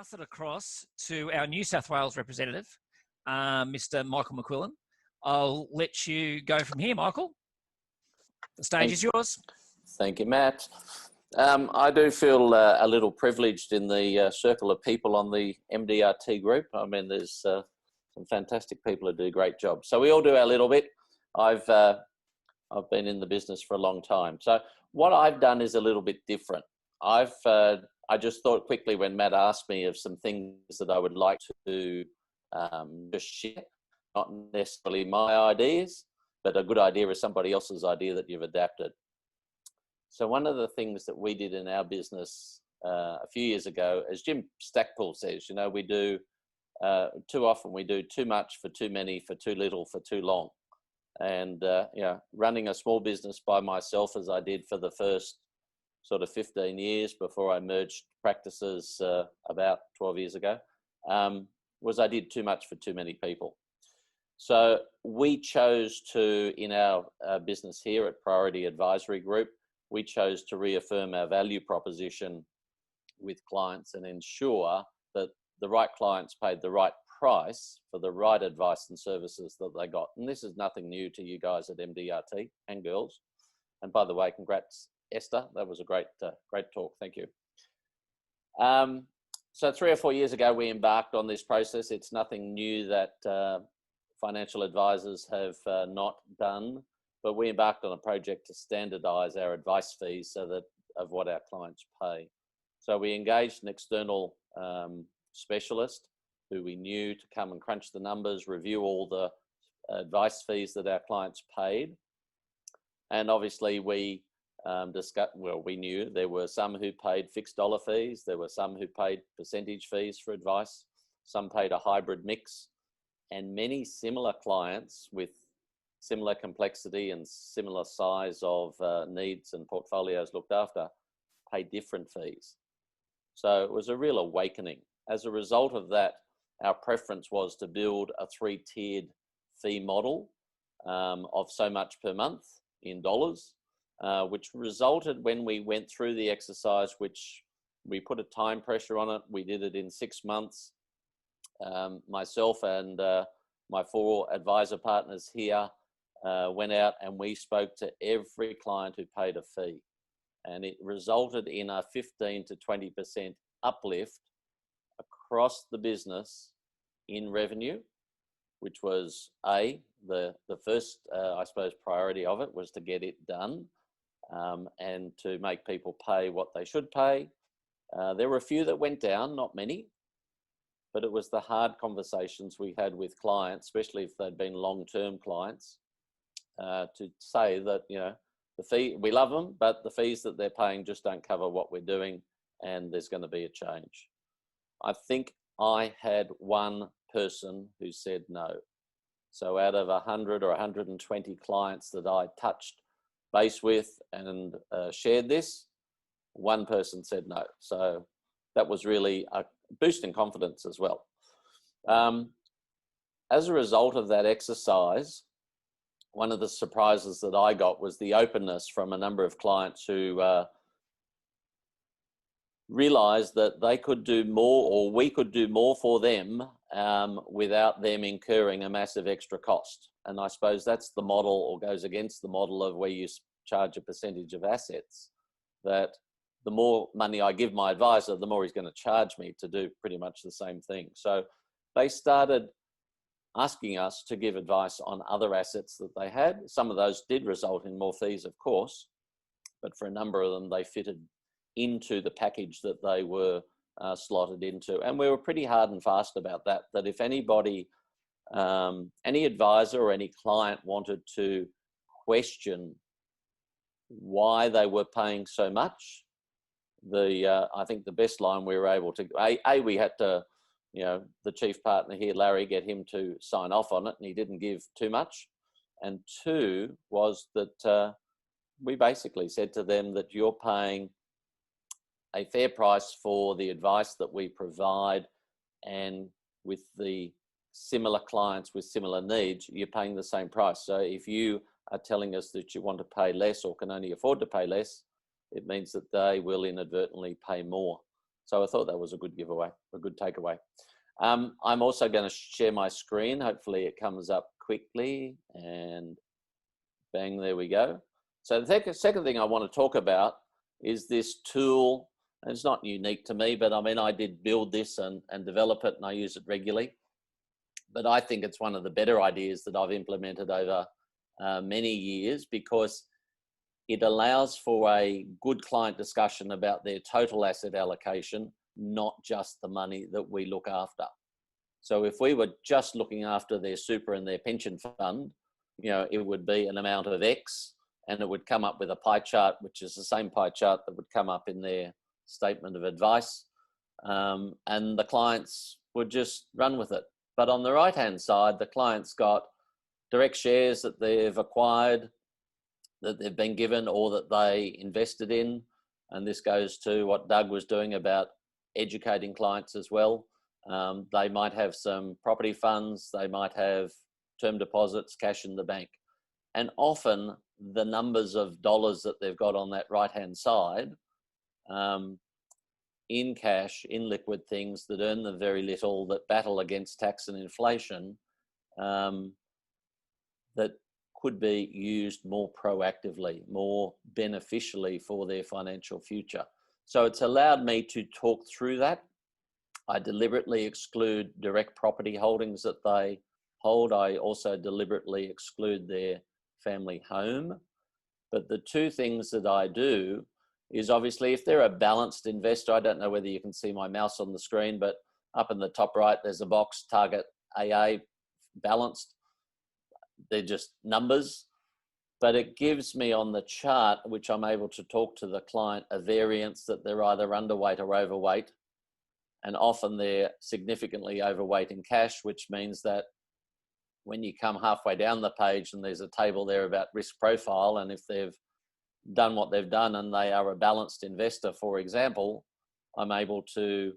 pass it across to our New South Wales representative, Mr. Michael MacQuillan. I'll let you go from here, Michael. The stage is yours. Thank you, Matt. I do feel a little privileged in the circle of people on the MDRT group. I mean, there's some fantastic people who do a great job. So we all do our little bit. I've been in the business for a long time. So what I've done is a little bit different. I just thought quickly when Matt asked me of some things that I would like to just share, not necessarily my ideas, but a good idea is somebody else's idea that you've adapted. So one of the things that we did in our business a few years ago, as Jim Stackpool says, you know, we do too often we do too much for too many, for too little, for too long. And you know, running a small business by myself, as I did for the first sort of 15 years before I merged practices about 12 years ago, was I did too much for too many people. So we chose to, in our business here at Priority Advisory Group, we chose to reaffirm our value proposition with clients and ensure that the right clients paid the right price for the right advice and services that they got. And this is nothing new to you guys at MDRT and girls. And by the way, congrats, Esther. That was a great talk. Thank you. So 3 or 4 years ago, we embarked on this process. It's nothing new that financial advisors have not done, but we embarked on a project to standardize our advice fees so that of what our clients pay. So we engaged an external specialist who we knew to come and crunch the numbers, review all the advice fees that our clients paid. And obviously we discussed, well, we knew there were some who paid fixed dollar fees. There were some who paid percentage fees for advice. Some paid a hybrid mix, and many similar clients with similar complexity and similar size of needs and portfolios looked after pay different fees. So it was a real awakening. As a result of that, our preference was to build a 3-tiered fee model of so much per month in dollars, which resulted when we went through the exercise, which we put a time pressure on it. We did it in 6 months. Myself and my 4 advisor partners here went out and we spoke to every client who paid a fee, and it resulted in a 15 to 20% uplift across the business in revenue, which was the first I suppose priority of it was to get it done and to make people pay what they should pay. There were a few that went down, not many, but it was the hard conversations we had with clients, especially if they'd been long-term clients, to say that, you know, the fee, we love them, but the fees that they're paying just don't cover what we're doing, and there's going to be a change. I think I had one person who said no. So out of 100 or 120 clients that I touched base with and shared this, one person said no. So that was really a boost in confidence as well. As a result of that exercise, one of the surprises that I got was the openness from a number of clients who realized that they could do more, or we could do more for them without them incurring a massive extra cost. And I suppose that's the model, or goes against the model of where you charge a percentage of assets, that the more money I give my advisor, the more he's going to charge me to do pretty much the same thing. So they started asking us to give advice on other assets that they had. Some of those did result in more fees, of course, but for a number of them, they fitted into the package that they were slotted into. And we were pretty hard and fast about that, that if anybody, any advisor or any client wanted to question why they were paying so much, I think the best line we were able to, we had to, you know, the chief partner here, Larry, get him to sign off on it, and he didn't give too much. And 2 was that we basically said to them that you're paying a fair price for the advice that we provide, and with the similar clients with similar needs, you're paying the same price. So if you are telling us that you want to pay less or can only afford to pay less, it means that they will inadvertently pay more. So I thought that was a good giveaway, a good takeaway. I'm also going to share my screen. Hopefully it comes up quickly, and bang, there we go. So the second thing I want to talk about is this tool. And it's not unique to me, but I mean, I did build this and develop it, and I use it regularly. But I think it's one of the better ideas that I've implemented over many years, because it allows for a good client discussion about their total asset allocation, not just the money that we look after. So if we were just looking after their super and their pension fund, you know, it would be an amount of X, and it would come up with a pie chart, which is the same pie chart that would come up in their statement of advice. And the clients would just run with it. But on the right-hand side, the client's got direct shares that they've acquired, that they've been given, or that they invested in. And this goes to what Doug was doing about educating clients as well. They might have some property funds, they might have term deposits, cash in the bank. And often the numbers of dollars that they've got on that right-hand side, in cash, in liquid things that earn them very little, that battle against tax and inflation, that could be used more proactively, more beneficially for their financial future. So it's allowed me to talk through that. I deliberately exclude direct property holdings that they hold. I also deliberately exclude their family home. But the two things that I do is, obviously, if they're a balanced investor, I don't know whether you can see my mouse on the screen, but up in the top right, there's a box, target AA, balanced. They're just numbers, but it gives me on the chart, which I'm able to talk to the client, a variance that they're either underweight or overweight. And often they're significantly overweight in cash, which means that when you come halfway down the page and there's a table there about risk profile, and if they've done what they've done and they are a balanced investor, for example, I'm able to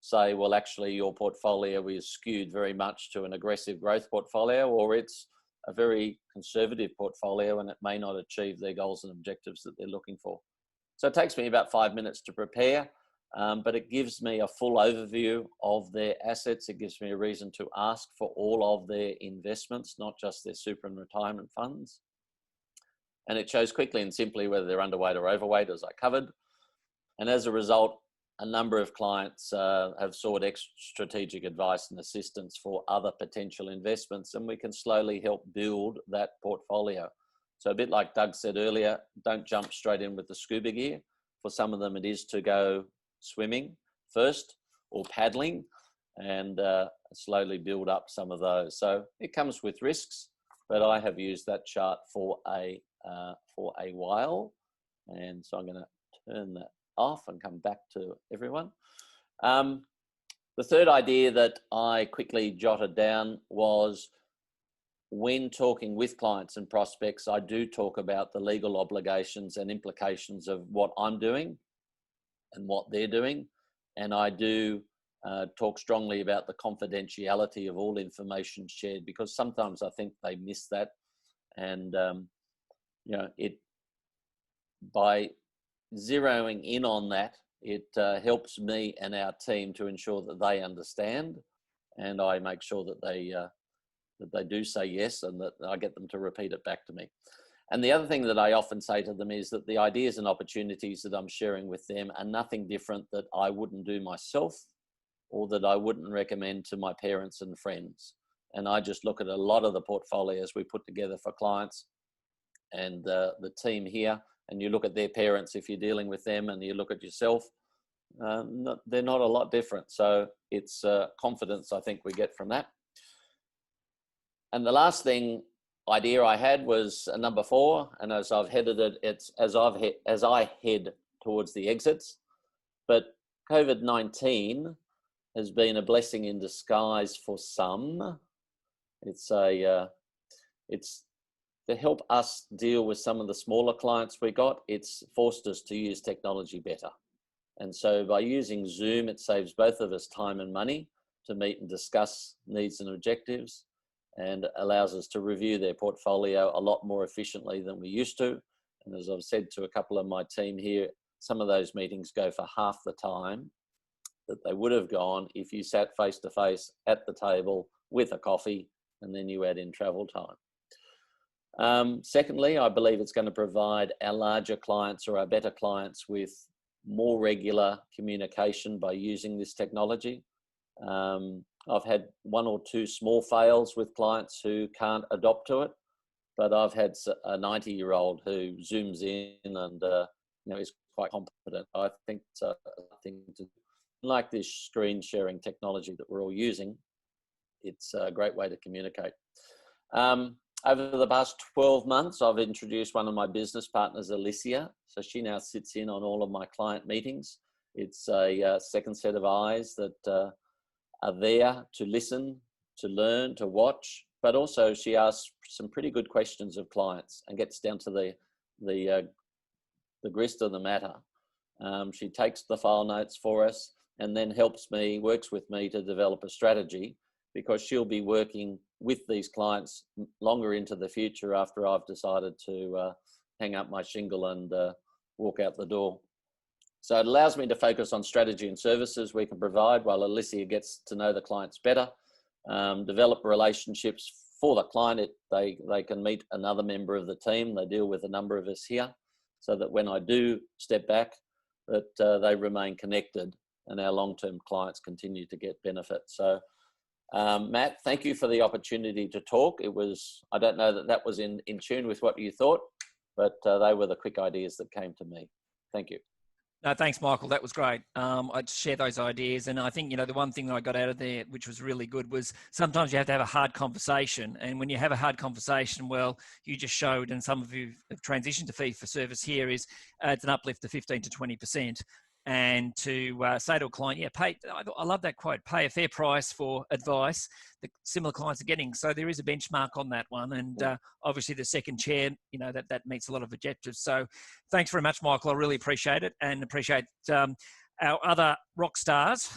say, well, actually your portfolio is skewed very much to an aggressive growth portfolio, or it's a very conservative portfolio and it may not achieve their goals and objectives that they're looking for. So it takes me about 5 minutes to prepare, but it gives me a full overview of their assets. It gives me a reason to ask for all of their investments, not just their super and retirement funds. And it shows quickly and simply whether they're underweight or overweight, as I covered. And as a result, a number of clients have sought extra strategic advice and assistance for other potential investments, and we can slowly help build that portfolio. So a bit like Doug said earlier, don't jump straight in with the scuba gear. For some of them, it is to go swimming first or paddling, and slowly build up some of those. So it comes with risks, but I have used that chart for a while. And so I'm going to turn that off and come back to everyone. The third idea that I quickly jotted down was, when talking with clients and prospects, I do talk about the legal obligations and implications of what I'm doing and what they're doing. And I do talk strongly about the confidentiality of all information shared, because sometimes I think they miss that. And, you know, by zeroing in on that, it helps me and our team to ensure that they understand, and I make sure that they do say yes, and that I get them to repeat it back to me. And the other thing that I often say to them is that the ideas and opportunities that I'm sharing with them are nothing different that I wouldn't do myself, or that I wouldn't recommend to my parents and friends. And I just look at a lot of the portfolios we put together for clients and the team here, and you look at their parents if you're dealing with them, and you look at yourself, they're not a lot different. So it's confidence, I think, we get from that. And the last idea I had was number 4, and as I've headed it, it's as I head towards the exits. But COVID-19 has been a blessing in disguise for some. It's to help us deal with some of the smaller clients we got. It's forced us to use technology better. And so by using Zoom, it saves both of us time and money to meet and discuss needs and objectives, and allows us to review their portfolio a lot more efficiently than we used to. And as I've said to a couple of my team here, some of those meetings go for half the time that they would have gone if you sat face to face at the table with a coffee and then you add in travel time. Secondly, I believe it's going to provide our larger clients or our better clients with more regular communication by using this technology. I've had 1 or 2 small fails with clients who can't adopt to it, but I've had a 90-year-old who zooms in and is quite competent. I think it's a thing to do. Like this screen sharing technology that we're all using, it's a great way to communicate. Over the past 12 months, I've introduced one of my business partners, Alicia. So she now sits in on all of my client meetings. It's a second set of eyes that are there to listen, to learn, to watch, but also she asks some pretty good questions of clients and gets down to the grist of the matter. She takes the file notes for us and then works with me to develop a strategy, because she'll be working with these clients longer into the future after I've decided to hang up my shingle and walk out the door. So it allows me to focus on strategy and services we can provide while Alicia gets to know the clients better, develop relationships for the client. They can meet another member of the team. They deal with a number of us here, so that when I do step back, that they remain connected and our long-term clients continue to get benefit. So Matt, thank you for the opportunity to talk. I don't know that was in tune with what you thought, but they were the quick ideas that came to me. Thank you. No, thanks, Michael. That was great. I'd share those ideas. And I think, the one thing that I got out of there, which was really good, was sometimes you have to have a hard conversation. And when you have a hard conversation, well, you just showed, and some of you have transitioned to fee for service here, is it's an uplift of 15 to 20%. And to say to a client, I love that quote, pay a fair price for advice that similar clients are getting. So there is a benchmark on that one. And obviously the second chair, that meets a lot of objectives. So thanks very much, Michael. I really appreciate it, and appreciate our other rock stars